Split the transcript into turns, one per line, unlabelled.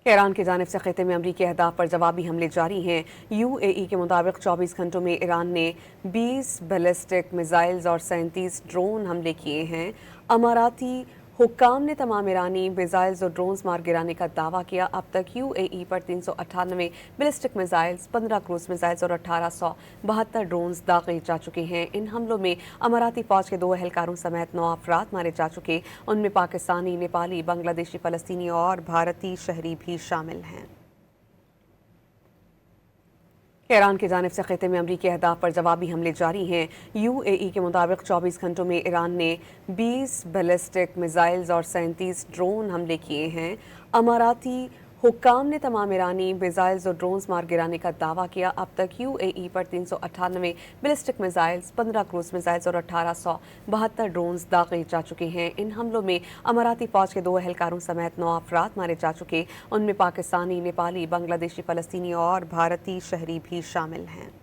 Iran की जानिब से खिते में अमरीकी अहदाफ पर जवाबी हमले जारी हैं। UAE के मुताबिक 24 घंटों में ईरान ने 20 बैलिस्टिक मिसाइल्स और 37 ड्रोन हमले किए हैं। अमाराती हुक्काम ने तमाम ईरानी मिसाइल्स और ड्रोन्स मार गिराने का दावा किया। अब तक UAE पर 398 बैलिस्टिक मिसाइल्स, 15 क्रूज मिसाइल्स और 1872 ड्रोन्स दागे जा चुके हैं। इन हमलों में अमाराती फौज के 2 एहलकारों समेत 9 अफराद मारे जा चुके। उनमें पाकिस्तानी, नेपाली, बांग्लादेशी, फलस्तीनी और भारतीय शहरी भी शामिल हैं। ईरान की जानिब से खिते में अमरीकी अहदाफ पर जवाबी हमले जारी हैं। UAE के मुताबिक 24 घंटों में ईरान ने 20 बैलिस्टिक मिसाइल्स और 37 ड्रोन हमले किए हैं। अमाराती हुक्काम ने तमाम ईरानी मिसाइल्स और ड्रोन्स मार गिराने का दावा किया। अब तक UAE पर 398 बैलिस्टिक मिसाइल्स, 15 क्रूज मिसाइल्स और 1872 ड्रोन्स दागे जा चुके हैं। इन हमलों में अमाराती फौज के 2 एहलकारों समेत 9 अफराद मारे जा चुके। उनमें पाकिस्तानी, नेपाली, बांग्लादेशी, फलस्तीनी और भारतीय शहरी भी शामिल हैं।